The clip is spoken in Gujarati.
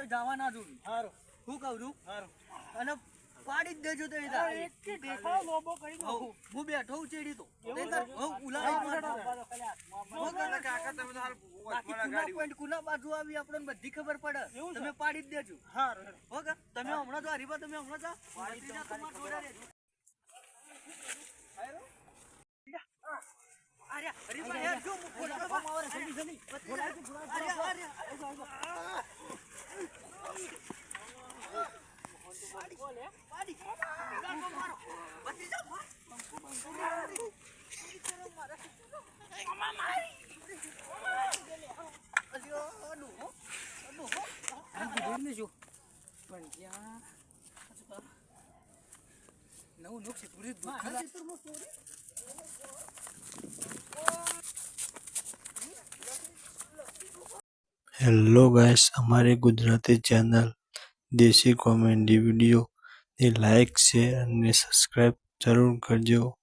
જવા ના જોઉં હારું હું કહું છું હારું અને પાડી જ દેજો તો એ એક કે દેખાવ લોબો કરી દો હું બેઠો હું ચેડી તો હું ઉલાવા કાકા તમે તો હાલ પોઈન્ટ કુના બાજુ આવી આપણને બધી ખબર પડે તમે પાડી જ દેજો હારું ઓકે તમે હમણાં તો હરીબા તમે હમણાં તો પાડી દેજો તમાર જોડે રહેજો અરે હરીબા યાર જો બોલા મારે સડી સડી અરે हेलो गाइस, हमारे गुजराती चैनल देसी कॉमेडी वीडियो ने लाइक शेयर और सब्सक्राइब जरूर करजो।